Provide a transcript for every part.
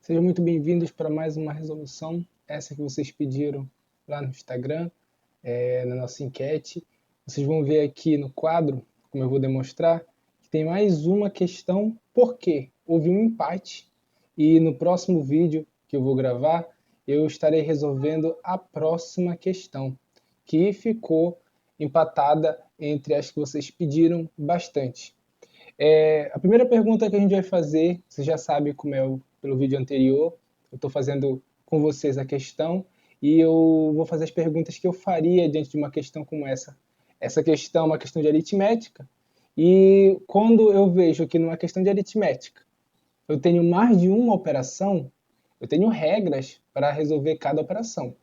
Sejam muito bem-vindos para mais uma resolução, essa que vocês pediram lá no Instagram, na nossa enquete. Vocês vão ver aqui no quadro, como eu vou demonstrar, que tem mais uma questão, por quê? Houve um empate e no próximo vídeo que eu vou gravar, eu estarei resolvendo a próxima questão, que ficou empatada entre as que vocês pediram bastante. A primeira pergunta que a gente vai fazer, você já sabe como é pelo vídeo anterior, eu estou fazendo com vocês a questão e eu vou fazer as perguntas que eu faria diante de uma questão como essa. Essa questão é uma questão de aritmética e quando eu vejo que numa questão de aritmética eu tenho mais de uma operação, eu tenho regras para resolver cada operação.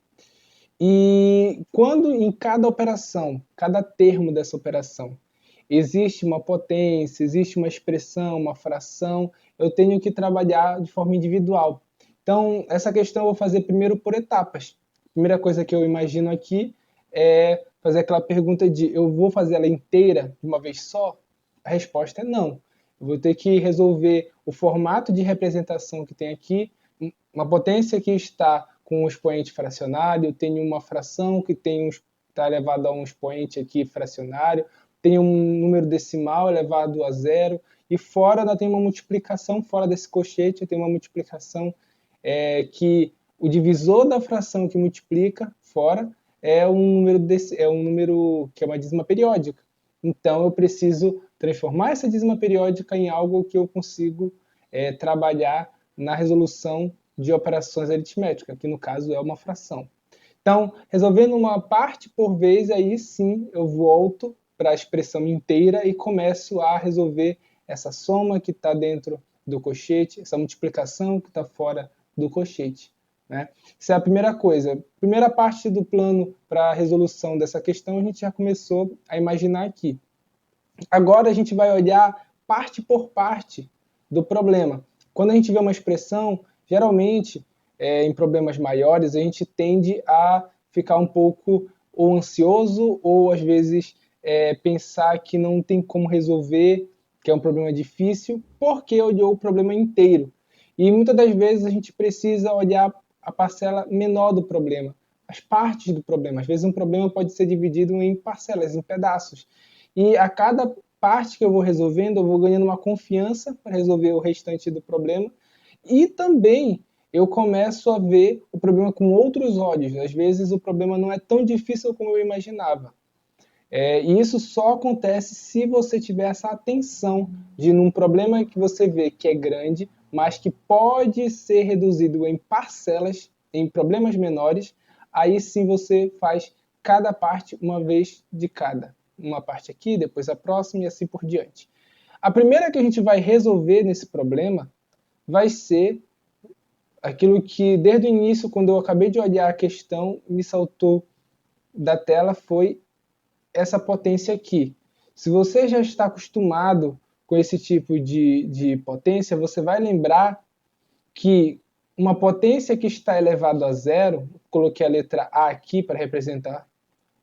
E quando em cada operação, cada termo dessa operação, existe uma potência, existe uma expressão, uma fração, eu tenho que trabalhar de forma individual. Então, essa questão eu vou fazer primeiro por etapas. A primeira coisa que eu imagino aqui é fazer aquela pergunta de eu vou fazer ela inteira de uma vez só? A resposta é não. Eu vou ter que resolver o formato de representação que tem aqui, uma potência que está com um expoente fracionário, tenho uma fração que está elevado a um expoente aqui fracionário, tem um número decimal elevado a zero, e fora ainda tem uma multiplicação, fora desse cochete, tem uma multiplicação que o divisor da fração que multiplica fora é um número que é uma dízima periódica. Então eu preciso transformar essa dízima periódica em algo que eu consigo trabalhar na resolução de operações aritméticas, que no caso é uma fração. Então, resolvendo uma parte por vez, aí sim eu volto para a expressão inteira e começo a resolver essa soma que está dentro do cochete, essa multiplicação que está fora do cochete. Né? Isso é a primeira coisa. Primeira parte do plano para a resolução dessa questão a gente já começou a imaginar aqui. Agora a gente vai olhar parte por parte do problema. Quando a gente vê uma expressão, geralmente, em problemas maiores, a gente tende a ficar um pouco ou ansioso ou, às vezes, pensar que não tem como resolver, que é um problema difícil, porque olhou o problema inteiro. E muitas das vezes a gente precisa olhar a parcela menor do problema, as partes do problema. Às vezes um problema pode ser dividido em parcelas, em pedaços. E a cada parte que eu vou resolvendo, eu vou ganhando uma confiança para resolver o restante do problema. E também eu começo a ver o problema com outros olhos. Às vezes o problema não é tão difícil como eu imaginava. E isso só acontece se você tiver essa atenção de num problema que você vê que é grande, mas que pode ser reduzido em parcelas, em problemas menores, aí sim você faz cada parte uma vez de cada. Uma parte aqui, depois a próxima e assim por diante. A primeira que a gente vai resolver nesse problema vai ser aquilo que desde o início, quando eu acabei de olhar a questão, me saltou da tela, foi essa potência aqui. Se você já está acostumado com esse tipo de potência, você vai lembrar que uma potência que está elevada a zero, coloquei a letra A aqui para representar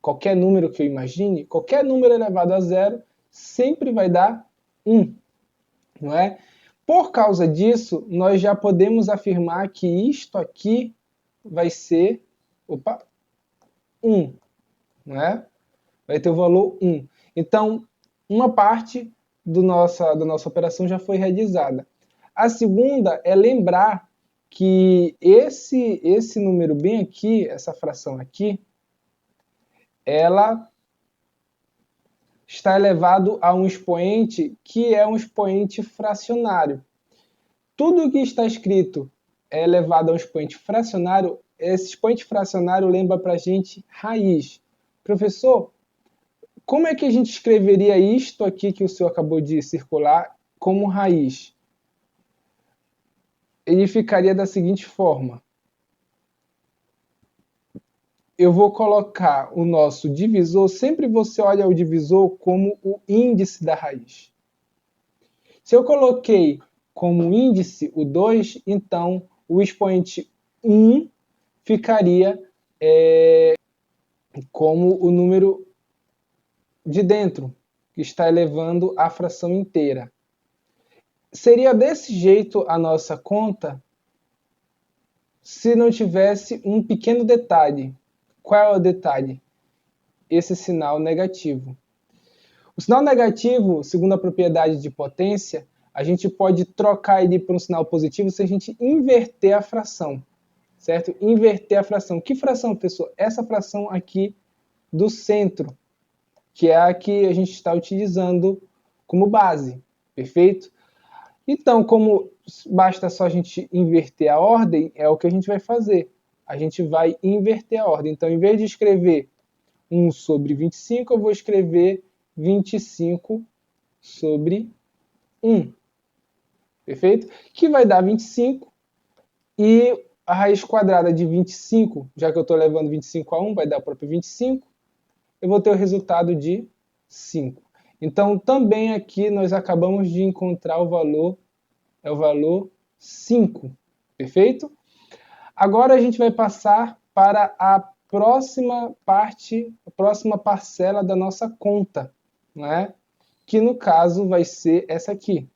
qualquer número que eu imagine, qualquer número elevado a zero sempre vai dar 1, não é? Por causa disso, nós já podemos afirmar que isto aqui vai ser 1, não é? Vai ter o valor 1. Então, uma parte da nossa operação já foi realizada. A segunda é lembrar que esse número bem aqui, essa fração aqui, ela está elevado a um expoente que é um expoente fracionário. Tudo que está escrito é elevado a um expoente fracionário, esse expoente fracionário lembra para a gente raiz. Professor, como é que a gente escreveria isto aqui que o senhor acabou de circular como raiz? Ele ficaria da seguinte forma. Eu vou colocar o nosso divisor, sempre você olha o divisor como o índice da raiz. Se eu coloquei como índice o 2, então o expoente 1 ficaria como o número de dentro, que está elevando a fração inteira. Seria desse jeito a nossa conta se não tivesse um pequeno detalhe. Qual é o detalhe? Esse sinal negativo. O sinal negativo, segundo a propriedade de potência, a gente pode trocar ele por um sinal positivo se a gente inverter a fração, certo? Inverter a fração. Que fração, pessoal? Essa fração aqui do centro, que é a que a gente está utilizando como base, perfeito? Então, como basta só a gente inverter a ordem, é o que a gente vai fazer. A gente vai inverter a ordem. Então, em vez de escrever 1 sobre 25, eu vou escrever 25 sobre 1. Perfeito? Que vai dar 25. E a raiz quadrada de 25, já que eu estou levando 25 a 1, vai dar o próprio 25. Eu vou ter o resultado de 5. Então, também aqui nós acabamos de encontrar o valor, é o valor 5. Perfeito? Agora a gente vai passar para a próxima parte, a próxima parcela da nossa conta, né? Que no caso vai ser essa aqui.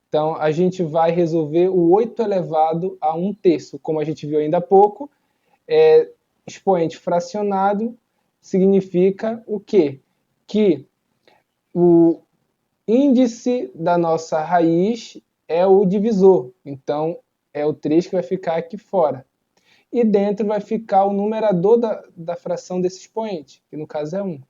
Então, a gente vai resolver o 8 elevado a 1/3. Como a gente viu ainda há pouco, expoente fracionado significa o quê? Que o índice da nossa raiz é o divisor. Então, é o 3 que vai ficar aqui fora. E dentro vai ficar o numerador da fração desse expoente, que no caso é 1.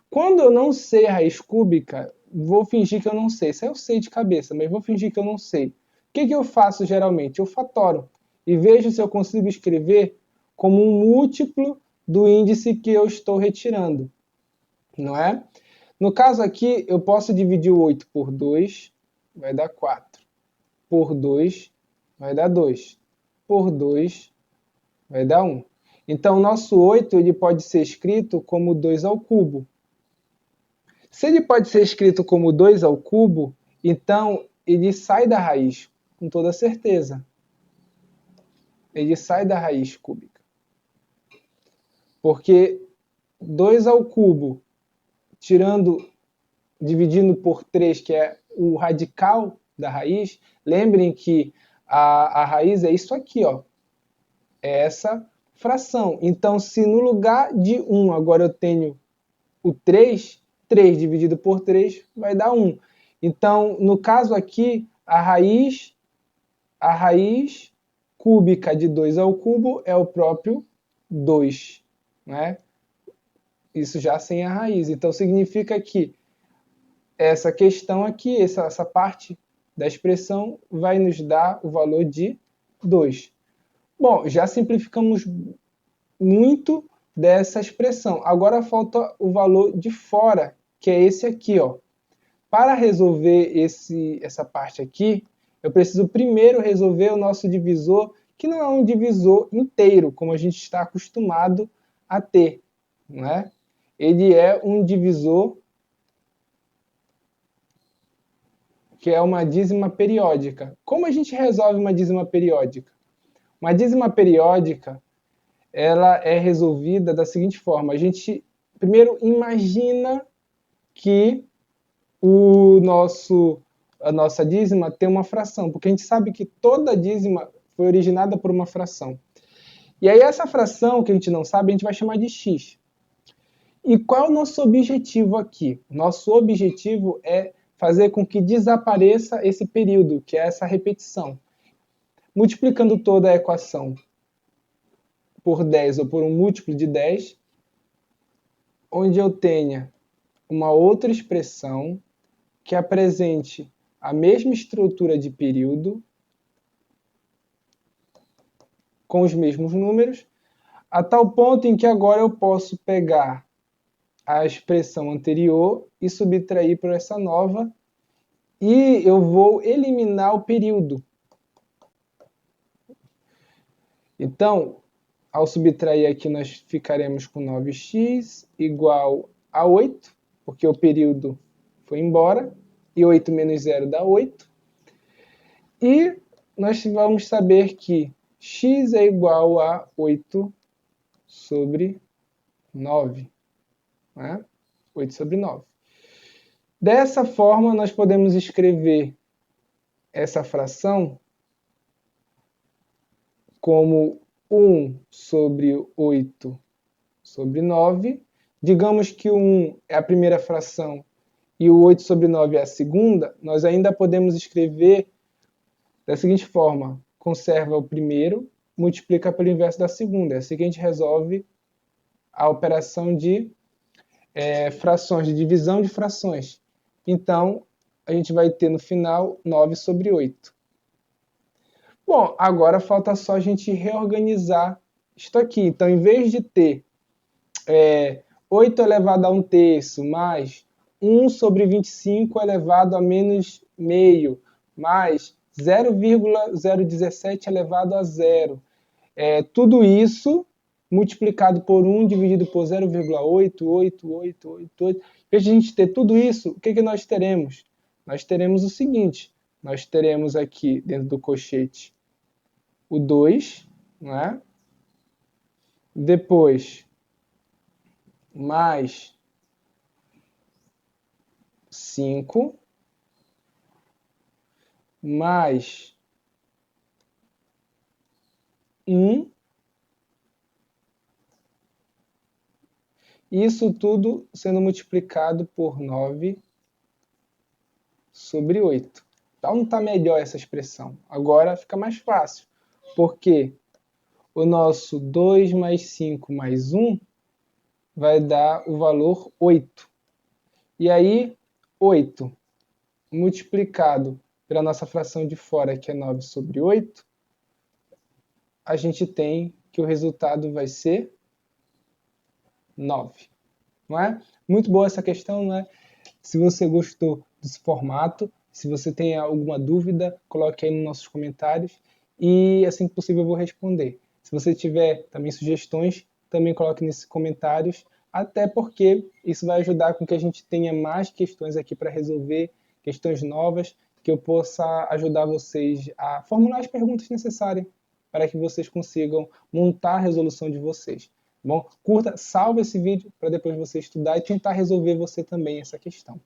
Quando eu não sei a raiz cúbica, vou fingir que eu não sei. Isso eu sei de cabeça, mas vou fingir que eu não sei. O que eu faço geralmente? Eu fatoro e vejo se eu consigo escrever como um múltiplo do índice que eu estou retirando, não é? No caso aqui, eu posso dividir o 8 por 2, vai dar 4. Por 2, vai dar 2. Por 2, vai dar 1. Então, o nosso 8 ele pode ser escrito como 2 ao cubo. Se ele pode ser escrito como 2 ao cubo, então ele sai da raiz, com toda certeza. Ele sai da raiz cúbica. Porque 2 ao cubo, dividindo por 3, que é o radical da raiz, lembrem que a raiz é isso aqui, ó. É essa fração. Então, se no lugar de 1 agora eu tenho o 3, 3 dividido por 3 vai dar 1. Então, no caso aqui, a raiz cúbica de 2 ao cubo é o próprio 2, né? Isso já sem a raiz. Então, significa que essa questão aqui, essa parte da expressão, vai nos dar o valor de 2. Bom, já simplificamos muito dessa expressão. Agora falta o valor de fora, que é esse aqui, ó. Para resolver essa parte aqui, eu preciso primeiro resolver o nosso divisor, que não é um divisor inteiro, como a gente está acostumado a ter, não é? Ele é um divisor que é uma dízima periódica. Como a gente resolve uma dízima periódica? Uma dízima periódica, ela é resolvida da seguinte forma: a gente primeiro imagina que a nossa dízima tem uma fração, porque a gente sabe que toda dízima foi originada por uma fração. E aí essa fração que a gente não sabe, a gente vai chamar de x. E qual é o nosso objetivo aqui? Nosso objetivo é fazer com que desapareça esse período, que é essa repetição. Multiplicando toda a equação por 10 ou por um múltiplo de 10, onde eu tenha uma outra expressão que apresente a mesma estrutura de período, com os mesmos números, a tal ponto em que agora eu posso pegar a expressão anterior e subtrair por essa nova, e eu vou eliminar o período. Então, ao subtrair aqui, nós ficaremos com 9x igual a 8, porque o período foi embora, e 8 menos 0 dá 8. E nós vamos saber que x é igual a 8 sobre 9. Né? 8 sobre 9. Dessa forma, nós podemos escrever essa fração como 1 sobre 8 sobre 9. Digamos que o 1 é a primeira fração e o 8 sobre 9 é a segunda, nós ainda podemos escrever da seguinte forma: conserva o primeiro, multiplica pelo inverso da segunda. É assim que a gente resolve a operação de frações, de divisão de frações. Então, a gente vai ter no final 9 sobre 8. Bom, agora falta só a gente reorganizar isto aqui. Então, em vez de ter 8 elevado a 1/3 mais 1 sobre 25 elevado a menos meio mais 0,017 elevado a zero. Tudo isso multiplicado por 1 dividido por 0,88888. Para a gente ter tudo isso, o que nós teremos? Nós teremos o seguinte, nós teremos aqui dentro do colchete o 2, não é? Depois, mais 5, mais 1, isso tudo sendo multiplicado por 9 sobre 8. Então não está melhor essa expressão. Agora fica mais fácil, porque o nosso 2 mais 5 mais 1 vai dar o valor 8. E aí, 8 multiplicado pela nossa fração de fora, que é 9 sobre 8, a gente tem que o resultado vai ser 9. Não é? Muito boa essa questão, não é? Se você gostou desse formato, se você tem alguma dúvida, coloque aí nos nossos comentários e assim que possível eu vou responder. Se você tiver também sugestões, também coloque nesses comentários, até porque isso vai ajudar com que a gente tenha mais questões aqui para resolver, questões novas, que eu possa ajudar vocês a formular as perguntas necessárias para que vocês consigam montar a resolução de vocês. Bom, curta, salve esse vídeo para depois você estudar e tentar resolver você também essa questão.